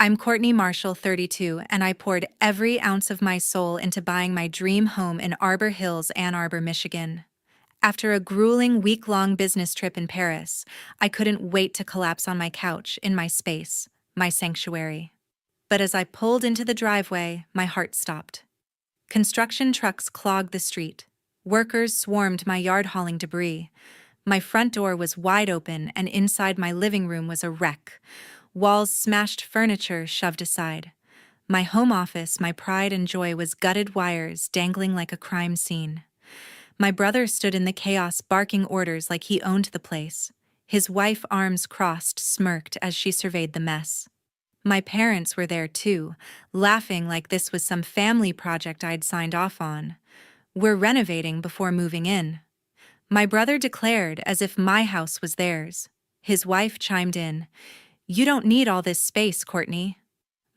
I'm Courtney Marshall, 32, and I poured every ounce of my soul into buying my dream home in Arbor Hills, Ann Arbor, Michigan. After a grueling week-long business trip in Paris, I couldn't wait to collapse on my couch in my space, my sanctuary. But as I pulled into the driveway, my heart stopped. Construction trucks clogged the street. Workers swarmed my yard hauling debris. My front door was wide open, and inside my living room was a wreck. Walls smashed, furniture shoved aside. My home office, my pride and joy, was gutted wires dangling like a crime scene. My brother stood in the chaos, barking orders like he owned the place. His wife, arms crossed, smirked as she surveyed the mess. My parents were there too, laughing like this was some family project I'd signed off on. "We're renovating before moving in." My brother declared as if my house was theirs. His wife chimed in, "You don't need all this space, Courtney."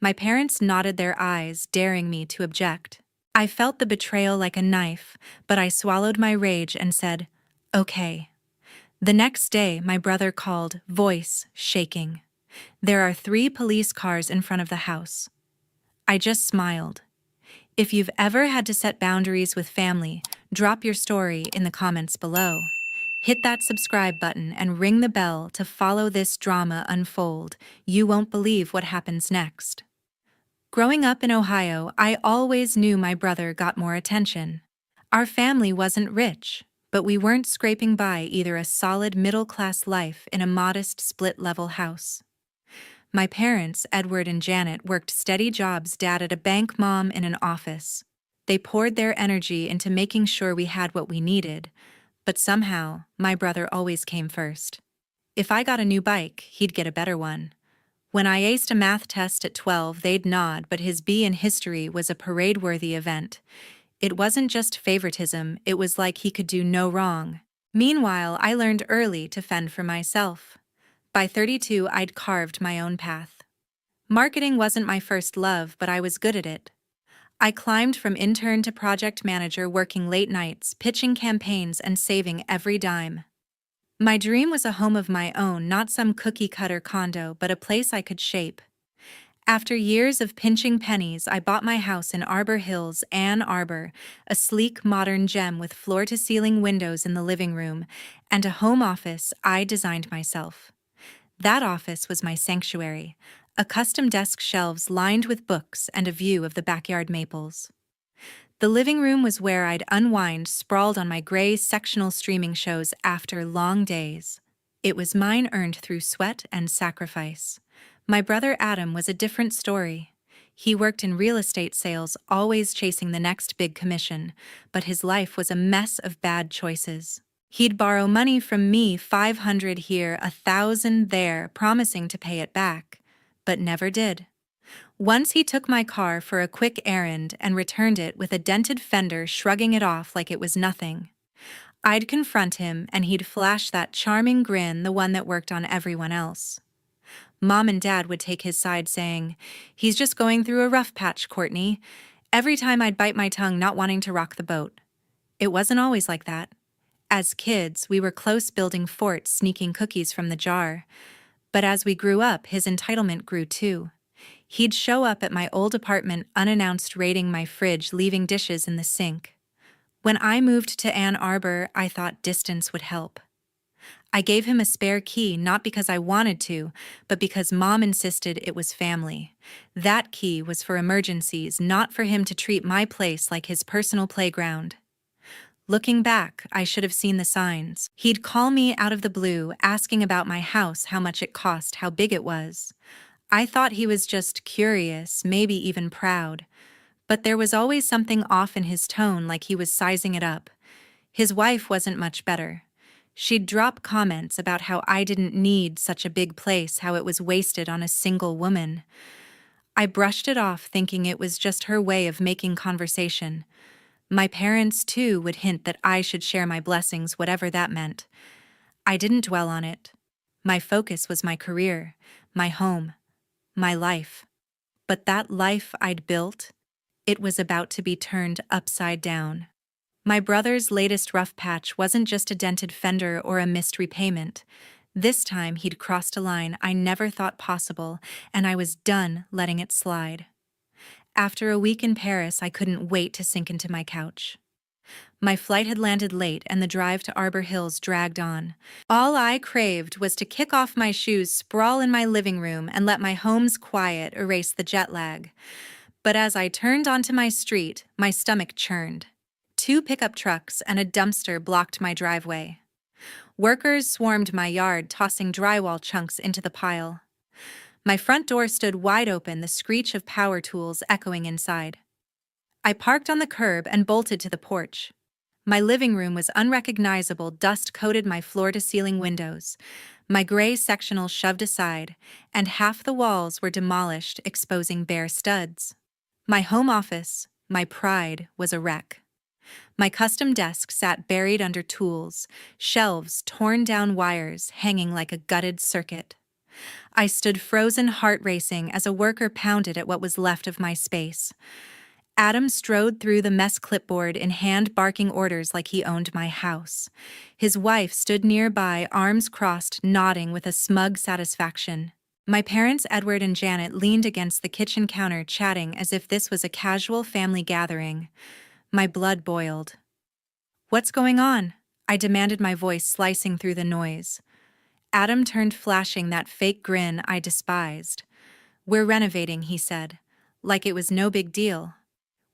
My parents nodded their eyes, daring me to object. I felt the betrayal like a knife, but I swallowed my rage and said, "Okay." The next day, my brother called, voice shaking. "There are 3 police cars in front of the house." I just smiled. If you've ever had to set boundaries with family, drop your story in the comments below. Hit that subscribe button and ring the bell to follow this drama unfold. You won't believe what happens next. Growing up in Ohio, I always knew my brother got more attention. Our family wasn't rich, but we weren't scraping by either a solid middle-class life in a modest split-level house. My parents, Edward and Janet, worked steady jobs, dad at a bank, mom in an office. They poured their energy into making sure we had what we needed, but somehow, my brother always came first. If I got a new bike, he'd get a better one. When I aced a math test at 12, they'd nod, but his B in history was a parade-worthy event. It wasn't just favoritism, it was like he could do no wrong. Meanwhile, I learned early to fend for myself. By 32, I'd carved my own path. Marketing wasn't my first love, but I was good at it. I climbed from intern to project manager, working late nights, pitching campaigns, and saving every dime. My dream was a home of my own, not some cookie-cutter condo, but a place I could shape. After years of pinching pennies, I bought my house in Arbor Hills, Ann Arbor, a sleek, modern gem with floor-to-ceiling windows in the living room, and a home office I designed myself. That office was my sanctuary, a custom desk, shelves lined with books, and a view of the backyard maples. The living room was where I'd unwind, sprawled on my gray sectional streaming shows after long days. It was mine, earned through sweat and sacrifice. My brother Adam was a different story. He worked in real estate sales, always chasing the next big commission, but his life was a mess of bad choices. He'd borrow money from me, $500 here, $1,000 there, promising to pay it back, but never did. Once he took my car for a quick errand and returned it with a dented fender, shrugging it off like it was nothing. I'd confront him, and he'd flash that charming grin, the one that worked on everyone else. Mom and Dad would take his side, saying, "He's just going through a rough patch, Courtney." Every time I'd bite my tongue, not wanting to rock the boat. It wasn't always like that. As kids, we were close, building forts, sneaking cookies from the jar. But as we grew up, his entitlement grew too. He'd show up at my old apartment unannounced, raiding my fridge, leaving dishes in the sink. When I moved to Ann Arbor, I thought distance would help. I gave him a spare key, not because I wanted to, but because Mom insisted it was family. That key was for emergencies, not for him to treat my place like his personal playground. Looking back, I should have seen the signs. He'd call me out of the blue, asking about my house, how much it cost, how big it was. I thought he was just curious, maybe even proud. But there was always something off in his tone, like he was sizing it up. His wife wasn't much better. She'd drop comments about how I didn't need such a big place, how it was wasted on a single woman. I brushed it off, thinking it was just her way of making conversation. My parents, too, would hint that I should share my blessings, whatever that meant. I didn't dwell on it. My focus was my career, my home, my life. But that life I'd built, it was about to be turned upside down. My brother's latest rough patch wasn't just a dented fender or a missed repayment. This time he'd crossed a line I never thought possible, and I was done letting it slide. After a week in Paris, I couldn't wait to sink into my couch. My flight had landed late, and the drive to Arbor Hills dragged on. All I craved was to kick off my shoes, sprawl in my living room, and let my home's quiet erase the jet lag. But as I turned onto my street, my stomach churned. 2 pickup trucks and a dumpster blocked my driveway. Workers swarmed my yard, tossing drywall chunks into the pile. My front door stood wide open, the screech of power tools echoing inside. I parked on the curb and bolted to the porch. My living room was unrecognizable, dust coated my floor-to-ceiling windows, my gray sectional shoved aside, and half the walls were demolished, exposing bare studs. My home office, my pride, was a wreck. My custom desk sat buried under tools, shelves, torn down wires hanging like a gutted circuit. I stood frozen, heart racing, as a worker pounded at what was left of my space. Adam strode through the mess, clipboard in hand, barking orders like he owned my house. His wife stood nearby, arms crossed, nodding with a smug satisfaction. My parents, Edward and Janet, leaned against the kitchen counter, chatting as if this was a casual family gathering. My blood boiled. "What's going on?" I demanded, my voice slicing through the noise. Adam turned, flashing that fake grin I despised. "We're renovating," he said, like it was no big deal.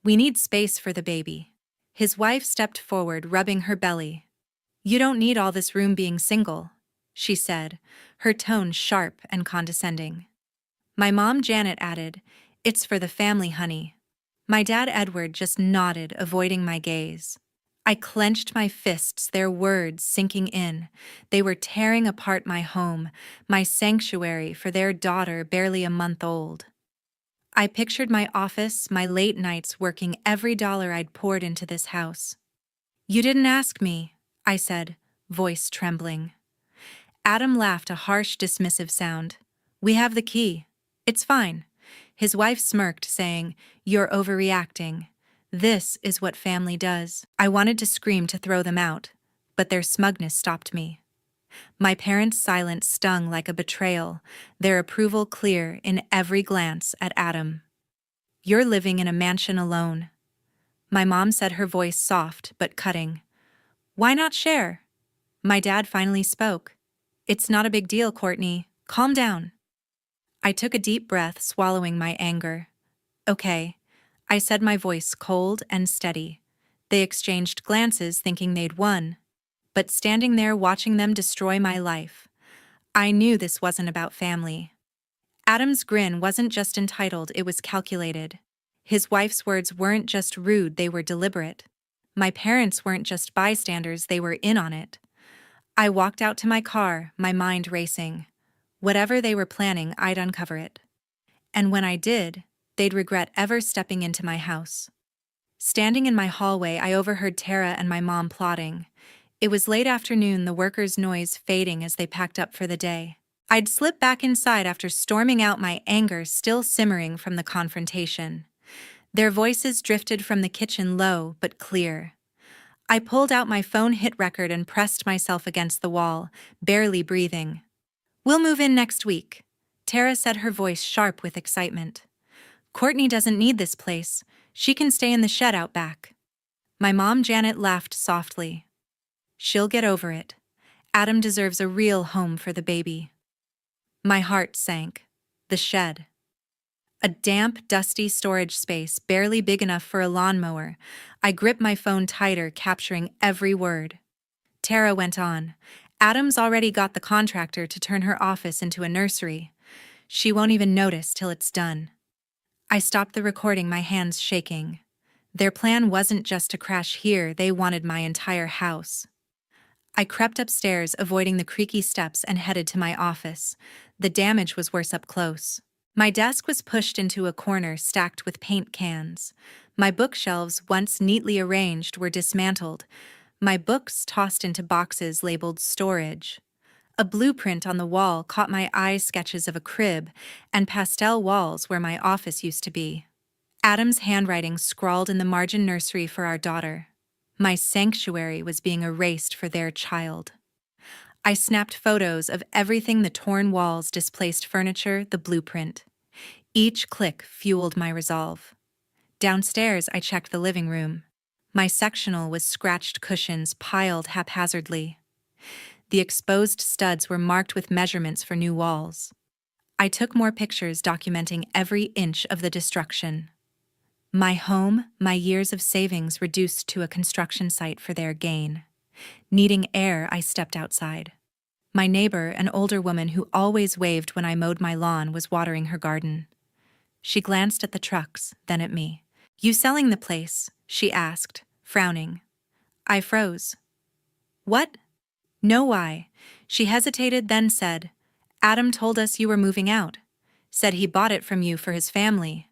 "We need space for the baby." His wife stepped forward, rubbing her belly. "You don't need all this room being single," she said, her tone sharp and condescending. My mom, Janet, added, "It's for the family, honey." My dad, Edward, just nodded, avoiding my gaze. I clenched my fists, their words sinking in. They were tearing apart my home, my sanctuary for their daughter barely a month old. I pictured my office, my late nights working every dollar I'd poured into this house. "You didn't ask me," I said, voice trembling. Adam laughed, a harsh, dismissive sound. "We have the key. It's fine." His wife smirked, saying, "You're overreacting. This is what family does." I wanted to scream, to throw them out, but their smugness stopped me. My parents' silence stung like a betrayal, their approval clear in every glance at Adam. "You're living in a mansion alone." My mom said, her voice soft but cutting. "Why not share?" My dad finally spoke. "It's not a big deal, Courtney. Calm down." I took a deep breath, swallowing my anger. "Okay," I said, my voice cold and steady. They exchanged glances, thinking they'd won. But standing there watching them destroy my life, I knew this wasn't about family. Adam's grin wasn't just entitled, it was calculated. His wife's words weren't just rude, they were deliberate. My parents weren't just bystanders, they were in on it. I walked out to my car, my mind racing. Whatever they were planning, I'd uncover it. And when I did, they'd regret ever stepping into my house. Standing in my hallway, I overheard Tara and my mom plotting. It was late afternoon, the workers' noise fading as they packed up for the day. I'd slipped back inside after storming out, my anger still simmering from the confrontation. Their voices drifted from the kitchen, low but clear. I pulled out my phone, hit record, and pressed myself against the wall, barely breathing. "We'll move in next week," Tara said, her voice sharp with excitement. "Courtney doesn't need this place. She can stay in the shed out back." My mom, Janet, laughed softly. "She'll get over it. Adam deserves a real home for the baby." My heart sank. The shed. A damp, dusty storage space, barely big enough for a lawnmower. I gripped my phone tighter, capturing every word. Tara went on. "Adam's already got the contractor to turn her office into a nursery. She won't even notice till it's done." I stopped the recording, my hands shaking. Their plan wasn't just to crash here, they wanted my entire house. I crept upstairs, avoiding the creaky steps, and headed to my office. The damage was worse up close. My desk was pushed into a corner, stacked with paint cans. My bookshelves, once neatly arranged, were dismantled. My books tossed into boxes labeled storage. A blueprint on the wall caught my eye, sketches of a crib and pastel walls where my office used to be. Adam's handwriting scrawled in the margin, "Nursery for our daughter." My sanctuary was being erased for their child. I snapped photos of everything: the torn walls, displaced furniture, the blueprint. Each click fueled my resolve. Downstairs, I checked the living room. My sectional was scratched cushions piled haphazardly. The exposed studs were marked with measurements for new walls. I took more pictures documenting every inch of the destruction. My home, my years of savings reduced to a construction site for their gain. Needing air, I stepped outside. My neighbor, an older woman who always waved when I mowed my lawn, was watering her garden. She glanced at the trucks, then at me. "You selling the place?" she asked, frowning. I froze. "What?" "No, why?" She hesitated, then said, "Adam told us you were moving out. Said he bought it from you for his family."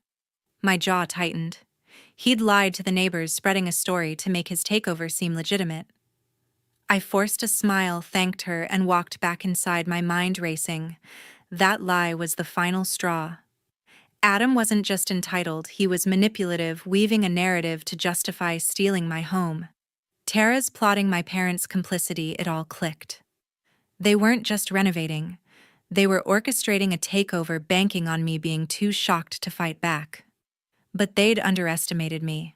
My jaw tightened. He'd lied to the neighbors, spreading a story to make his takeover seem legitimate. I forced a smile, thanked her, and walked back inside, my mind racing. That lie was the final straw. Adam wasn't just entitled, he was manipulative, weaving a narrative to justify stealing my home. Tara's plotting, my parents' complicity, it all clicked. They weren't just renovating. They were orchestrating a takeover, banking on me being too shocked to fight back. But they'd underestimated me.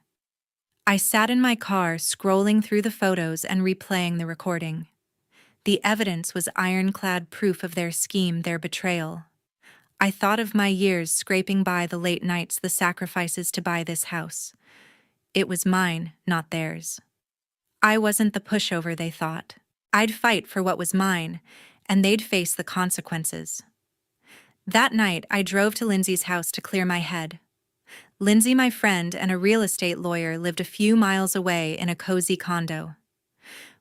I sat in my car, scrolling through the photos and replaying the recording. The evidence was ironclad proof of their scheme, their betrayal. I thought of my years scraping by, the late nights, the sacrifices to buy this house. It was mine, not theirs. I wasn't the pushover they thought. I'd fight for what was mine, and they'd face the consequences. That night, I drove to Lindsay's house to clear my head. Lindsay, my friend and a real estate lawyer, lived a few miles away in a cozy condo.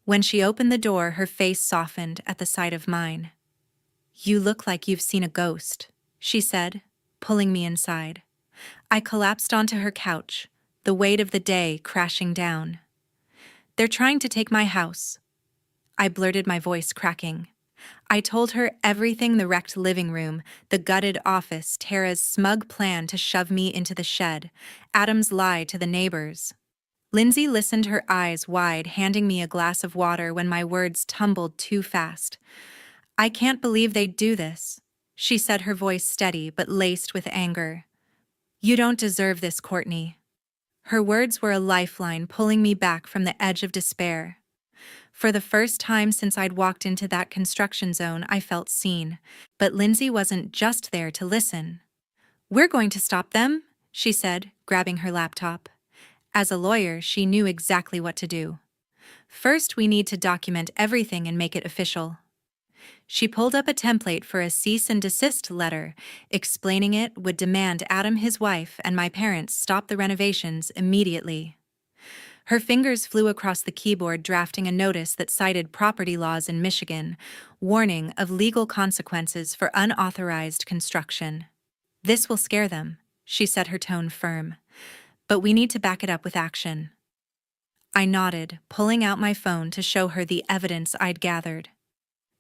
When she opened the door, her face softened at the sight of mine. "You look like you've seen a ghost," she said, pulling me inside. I collapsed onto her couch, the weight of the day crashing down. "They're trying to take my house," I blurted, my voice cracking. I told her everything: the wrecked living room, the gutted office, Tara's smug plan to shove me into the shed, Adam's lie to the neighbors. Lindsay listened, her eyes wide, handing me a glass of water when my words tumbled too fast. "I can't believe they'd do this," she said, her voice steady but laced with anger. "You don't deserve this, Courtney." Her words were a lifeline, pulling me back from the edge of despair. For the first time since I'd walked into that construction zone, I felt seen. But Lindsay wasn't just there to listen. "We're going to stop them," she said, grabbing her laptop. As a lawyer, she knew exactly what to do. "First, we need to document everything and make it official." She pulled up a template for a cease and desist letter, explaining it would demand Adam, his wife, and my parents stop the renovations immediately. Her fingers flew across the keyboard, drafting a notice that cited property laws in Michigan, warning of legal consequences for unauthorized construction. "This will scare them," she said, her tone firm. "But we need to back it up with action." I nodded, pulling out my phone to show her the evidence I'd gathered.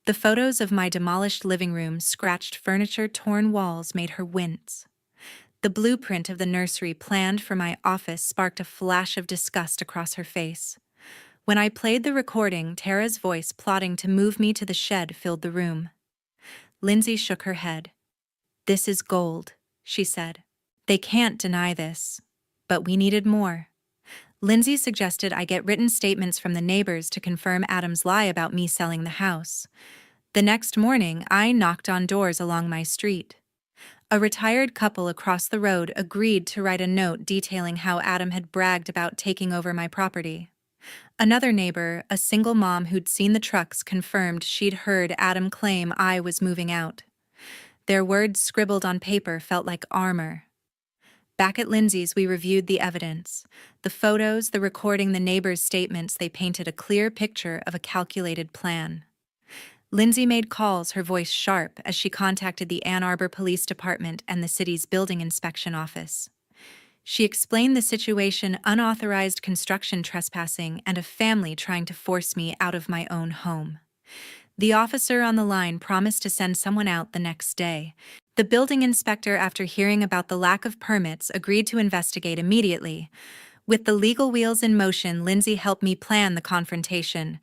The photos of my demolished living room, scratched furniture, torn walls made her wince. The blueprint of the nursery planned for my office sparked a flash of disgust across her face. When I played the recording, Tara's voice plotting to move me to the shed filled the room. Lindsay shook her head. "This is gold," she said. "They can't deny this." But we needed more. Lindsay suggested I get written statements from the neighbors to confirm Adam's lie about me selling the house. The next morning, I knocked on doors along my street. A retired couple across the road agreed to write a note detailing how Adam had bragged about taking over my property. Another neighbor, a single mom who'd seen the trucks, confirmed she'd heard Adam claim I was moving out. Their words scribbled on paper felt like armor. Back at Lindsay's, we reviewed the evidence. The photos, the recording, the neighbors' statements, they painted a clear picture of a calculated plan. Lindsay made calls, her voice sharp, as she contacted the Ann Arbor Police Department and the city's building inspection office. She explained the situation: unauthorized construction, trespassing, and a family trying to force me out of my own home. The officer on the line promised to send someone out the next day. The building inspector, after hearing about the lack of permits, agreed to investigate immediately. With the legal wheels in motion, Lindsay helped me plan the confrontation.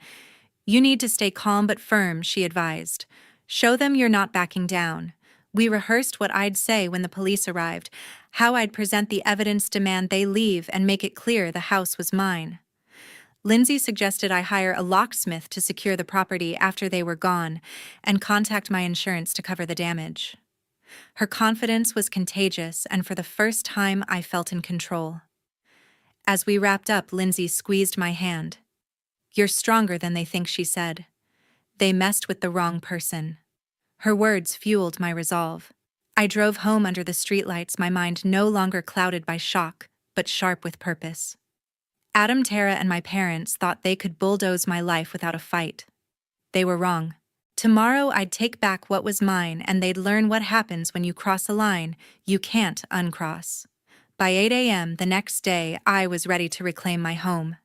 You need to stay calm but firm, she advised. Show them you're not backing down. We rehearsed what I'd say when the police arrived, how I'd present the evidence, demand they leave, and make it clear the house was mine. Lindsay suggested I hire a locksmith to secure the property after they were gone and contact my insurance to cover the damage. Her confidence was contagious, and for the first time I felt in control. As we wrapped up, Lindsay squeezed my hand. You're stronger than they think, she said. They messed with the wrong person. Her words fueled my resolve. I drove home under the streetlights, my mind no longer clouded by shock, but sharp with purpose. Adam, Tara, and my parents thought they could bulldoze my life without a fight. They were wrong. Tomorrow I'd take back what was mine, and they'd learn what happens when you cross a line you can't uncross. By 8 a.m. the next day, I was ready to reclaim my home.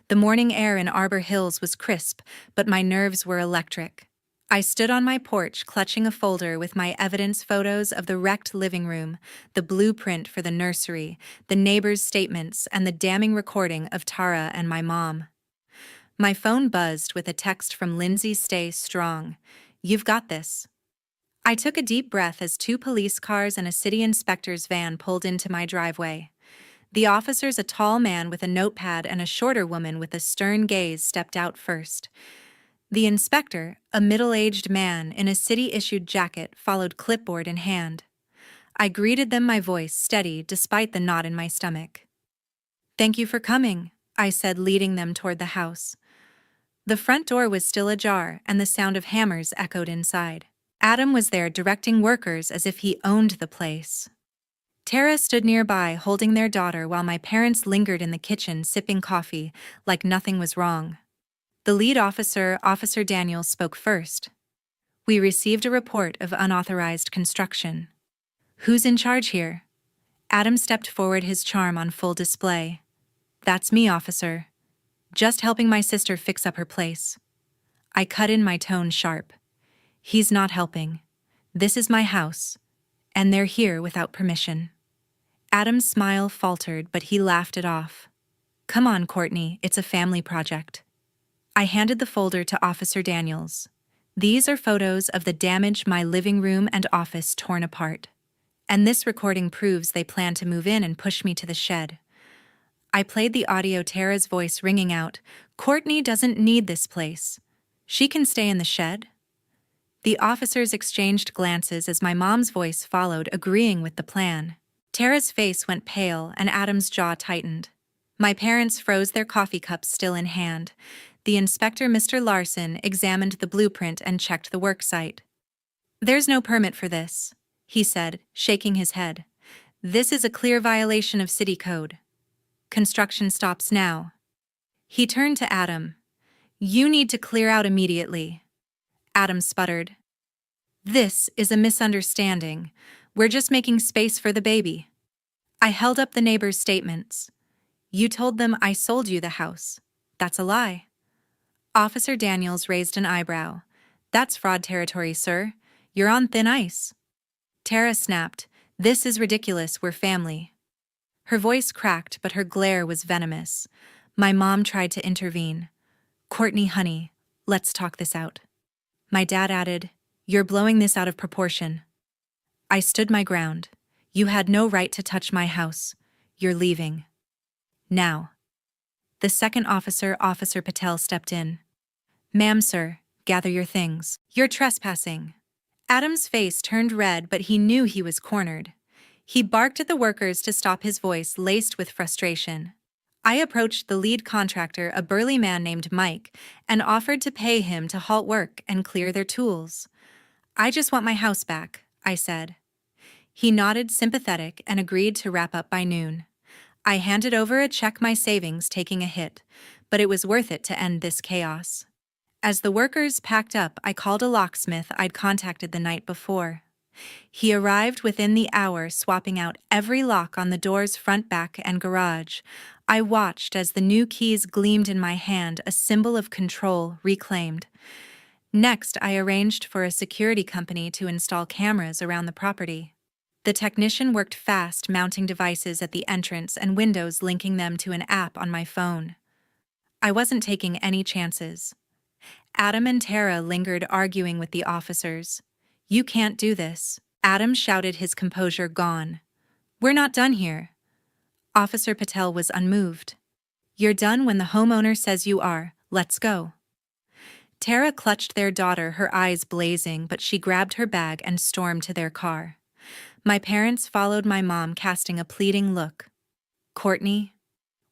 The morning air in Arbor Hills was crisp, but my nerves were electric. I stood on my porch, clutching a folder with my evidence photos of the wrecked living room, the blueprint for the nursery, the neighbors' statements, and the damning recording of Tara and my mom. My phone buzzed with a text from Lindsay. Stay strong. You've got this. I took a deep breath as 2 police cars and a city inspector's van pulled into my driveway. The officers, a tall man with a notepad and a shorter woman with a stern gaze, stepped out first. The inspector, a middle-aged man in a city-issued jacket, followed, clipboard in hand. I greeted them, my voice steady despite the knot in my stomach. Thank you for coming, I said, leading them toward the house. The front door was still ajar, and the sound of hammers echoed inside. Adam was there, directing workers as if he owned the place. Tara stood nearby, holding their daughter, while my parents lingered in the kitchen, sipping coffee, like nothing was wrong. The lead officer, Officer Daniels, spoke first. We received a report of unauthorized construction. Who's in charge here? Adam stepped forward, his charm on full display. That's me, officer. Just helping my sister fix up her place. I cut in, my tone sharp. He's not helping. This is my house, and they're here without permission. Adam's smile faltered, but he laughed it off. Come on, Courtney, it's a family project. I handed the folder to Officer Daniels. These are photos of the damage, my living room and office torn apart. And this recording proves they plan to move in and push me to the shed. I played the audio, Tara's voice ringing out, Courtney doesn't need this place. She can stay in the shed. The officers exchanged glances as my mom's voice followed, agreeing with the plan. Tara's face went pale and Adam's jaw tightened. My parents froze, their coffee cups still in hand. The inspector, Mr. Larson, examined the blueprint and checked the work site. There's no permit for this, he said, shaking his head. This is a clear violation of city code. Construction stops now. He turned to Adam. You need to clear out immediately. Adam sputtered. This is a misunderstanding. We're just making space for the baby. I held up the neighbors' statements. You told them I sold you the house. That's a lie. Officer Daniels raised an eyebrow. That's fraud territory, sir. You're on thin ice. Tara snapped. This is ridiculous, we're family. Her voice cracked, but her glare was venomous. My mom tried to intervene. Courtney, honey, let's talk this out. My dad added, you're blowing this out of proportion. I stood my ground. You had no right to touch my house. You're leaving. Now. The second officer, Officer Patel, stepped in. Ma'am, sir, gather your things. You're trespassing. Adam's face turned red, but he knew he was cornered. He barked at the workers to stop, his voice laced with frustration. I approached the lead contractor, a burly man named Mike, and offered to pay him to halt work and clear their tools. I just want my house back, I said. He nodded, sympathetic, and agreed to wrap up by noon. I handed over a check, my savings taking a hit, but it was worth it to end this chaos. As the workers packed up, I called a locksmith I'd contacted the night before. He arrived within the hour, swapping out every lock on the doors, front, back, and garage. I watched as the new keys gleamed in my hand, a symbol of control reclaimed. Next, I arranged for a security company to install cameras around the property. The technician worked fast, mounting devices at the entrance and windows, linking them to an app on my phone. I wasn't taking any chances. Adam and Tara lingered arguing with the officers. "You can't do this." Adam shouted, his composure gone. "We're not done here." Officer Patel was unmoved. "You're done when the homeowner says you are. Let's go." Tara clutched their daughter, her eyes blazing, but she grabbed her bag and stormed to their car. My parents followed my mom, casting a pleading look. "Courtney,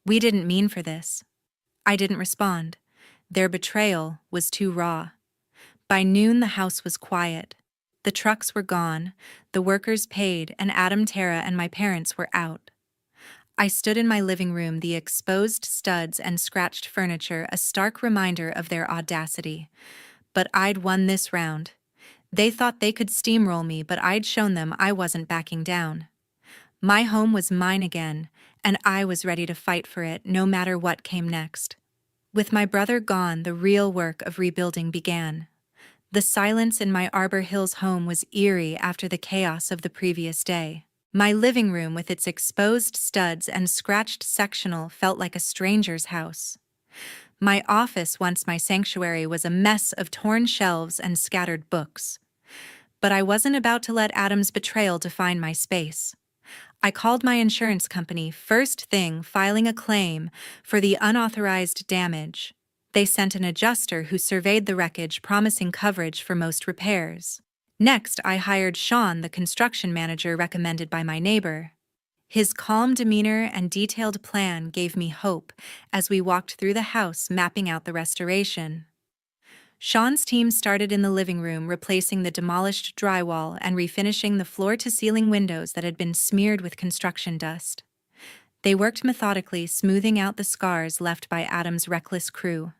we didn't mean for this." I didn't respond. Their betrayal was too raw. By noon, the house was quiet. The trucks were gone, the workers paid, and Adam, Tara, and my parents were out. I stood in my living room, the exposed studs and scratched furniture a stark reminder of their audacity. But I'd won this round. They thought they could steamroll me, but I'd shown them I wasn't backing down. My home was mine again, and I was ready to fight for it no matter what came next. With my brother gone, the real work of rebuilding began. The silence in my Arbor Hills home was eerie after the chaos of the previous day. My living room, with its exposed studs and scratched sectional, felt like a stranger's house. My office, once my sanctuary, was a mess of torn shelves and scattered books. But I wasn't about to let Adam's betrayal define my space. I called my insurance company first thing, filing a claim for the unauthorized damage. They sent an adjuster who surveyed the wreckage, promising coverage for most repairs. Next, I hired Sean, the construction manager recommended by my neighbor. His calm demeanor and detailed plan gave me hope as we walked through the house, mapping out the restoration. Sean's team started in the living room, replacing the demolished drywall and refinishing the floor-to-ceiling windows that had been smeared with construction dust. They worked methodically, smoothing out the scars left by Adam's reckless crew.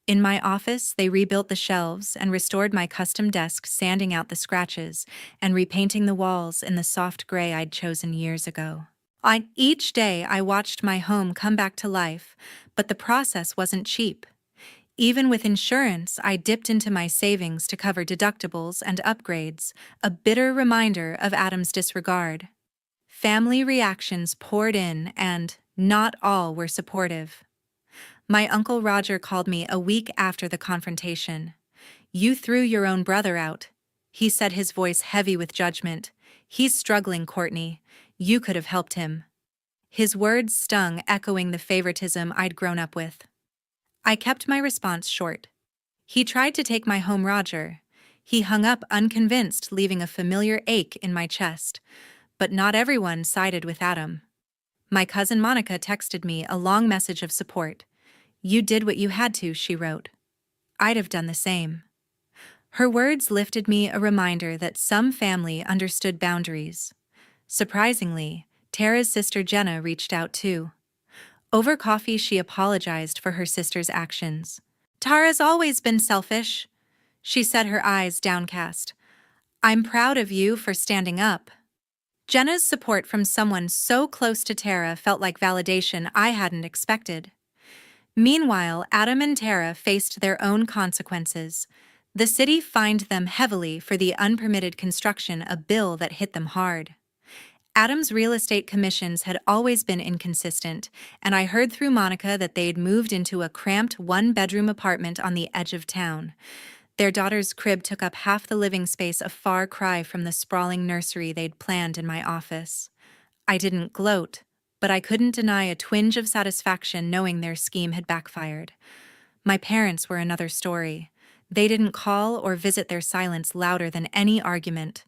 In my office, they rebuilt the shelves and restored my custom desk, sanding out the scratches and repainting the walls in the soft gray I'd chosen years ago. On each day, I watched my home come back to life, but the process wasn't cheap. Even with insurance, I dipped into my savings to cover deductibles and upgrades, a bitter reminder of Adam's disregard. Family reactions poured in, and not all were supportive. My Uncle Roger called me a week after the confrontation. "You threw your own brother out," he said, his voice heavy with judgment. "He's struggling, Courtney. You could have helped him." His words stung, echoing the favoritism I'd grown up with. I kept my response short. "He tried to take my home, Roger." He hung up unconvinced, leaving a familiar ache in my chest. But not everyone sided with Adam. My cousin Monica texted me a long message of support. "You did what you had to," she wrote. I'd have done the same. Her words lifted me, a reminder that some family understood boundaries. Surprisingly, Tara's sister Jenna reached out too. Over coffee, she apologized for her sister's actions. "Tara's always been selfish," she said, her eyes downcast. "I'm proud of you for standing up." Jenna's support from someone so close to Tara felt like validation I hadn't expected. Meanwhile, Adam and Tara faced their own consequences. The city fined them heavily for the unpermitted construction, a bill that hit them hard. Adam's real estate commissions had always been inconsistent, and I heard through Monica that they'd moved into a cramped one-bedroom apartment on the edge of town. Their daughter's crib took up half the living space, a far cry from the sprawling nursery they'd planned in my office. I didn't gloat, but I couldn't deny a twinge of satisfaction knowing their scheme had backfired. My parents were another story. They didn't call or visit, their silence louder than any argument.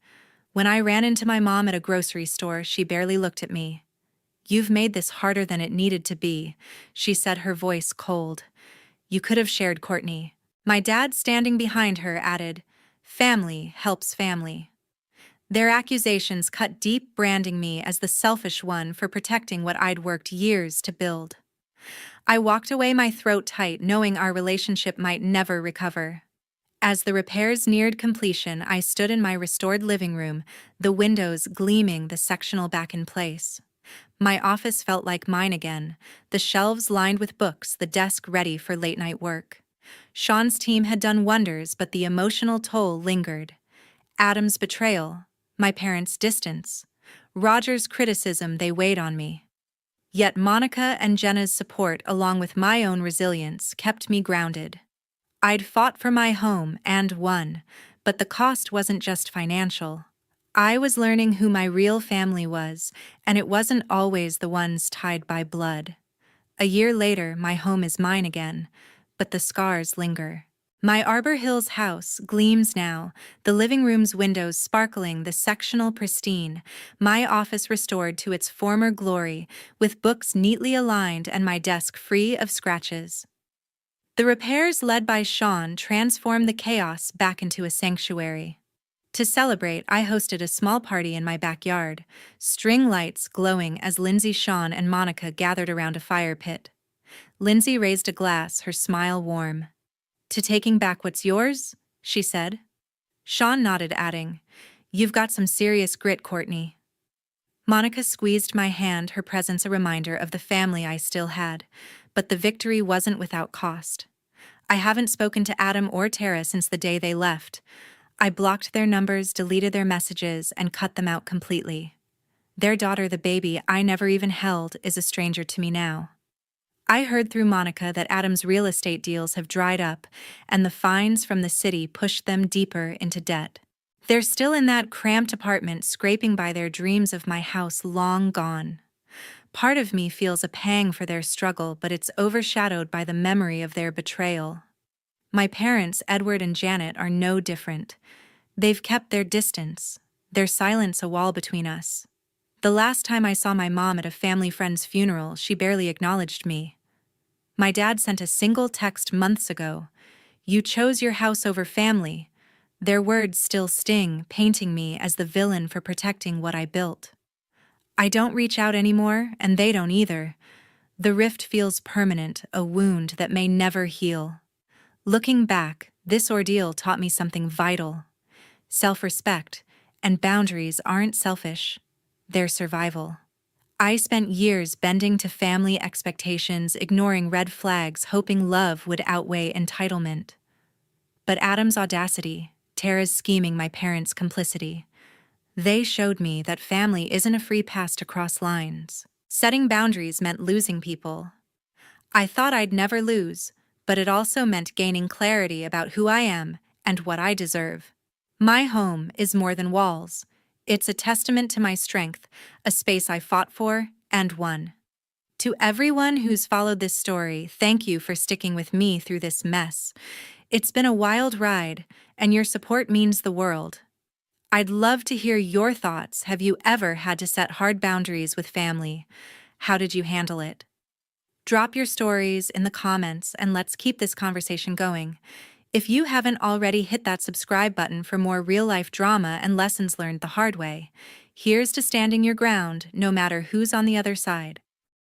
When I ran into my mom at a grocery store, she barely looked at me. "You've made this harder than it needed to be," she said, her voice cold. "You could have shared Courtney." My dad, standing behind her, added, "Family helps family." Their accusations cut deep, branding me as the selfish one for protecting what I'd worked years to build. I walked away, my throat tight, knowing our relationship might never recover. As the repairs neared completion, I stood in my restored living room, the windows gleaming, the sectional back in place. My office felt like mine again, the shelves lined with books, the desk ready for late-night work. Sean's team had done wonders, but the emotional toll lingered. Adam's betrayal, my parents' distance, Roger's criticism, they weighed on me. Yet Monica and Jenna's support, along with my own resilience, kept me grounded. I'd fought for my home and won, but the cost wasn't just financial. I was learning who my real family was, and it wasn't always the ones tied by blood. A year later, my home is mine again, but the scars linger. My Arbor Hills house gleams now, the living room's windows sparkling, the sectional pristine, my office restored to its former glory, with books neatly aligned and my desk free of scratches. The repairs led by Sean transformed the chaos back into a sanctuary. To celebrate, I hosted a small party in my backyard, string lights glowing as Lindsay, Sean, and Monica gathered around a fire pit. Lindsay raised a glass, her smile warm. "To taking back what's yours?" she said. Sean nodded, adding, "You've got some serious grit, Courtney." Monica squeezed my hand, her presence a reminder of the family I still had, but the victory wasn't without cost. I haven't spoken to Adam or Tara since the day they left. I blocked their numbers, deleted their messages, and cut them out completely. Their daughter, the baby I never even held, is a stranger to me now. I heard through Monica that Adam's real estate deals have dried up, and the fines from the city pushed them deeper into debt. They're still in that cramped apartment, scraping by their dreams of my house long gone. Part of me feels a pang for their struggle, but it's overshadowed by the memory of their betrayal. My parents, Edward and Janet, are no different. They've kept their distance, their silence a wall between us. The last time I saw my mom at a family friend's funeral, she barely acknowledged me. My dad sent a single text months ago. "You chose your house over family." Their words still sting, painting me as the villain for protecting what I built. I don't reach out anymore, and they don't either. The rift feels permanent, a wound that may never heal. Looking back, this ordeal taught me something vital. Self-respect and boundaries aren't selfish, they're survival. I spent years bending to family expectations, ignoring red flags, hoping love would outweigh entitlement. But Adam's audacity, Tara's scheming, my parents' complicity, they showed me that family isn't a free pass to cross lines. Setting boundaries meant losing people. I thought I'd never lose, but it also meant gaining clarity about who I am and what I deserve. My home is more than walls. It's a testament to my strength, a space I fought for and won. To everyone who's followed this story, thank you for sticking with me through this mess. It's been a wild ride, and your support means the world. I'd love to hear your thoughts. Have you ever had to set hard boundaries with family? How did you handle it? Drop your stories in the comments and let's keep this conversation going. If you haven't already, hit that subscribe button for more real-life drama and lessons learned the hard way. Here's to standing your ground, no matter who's on the other side.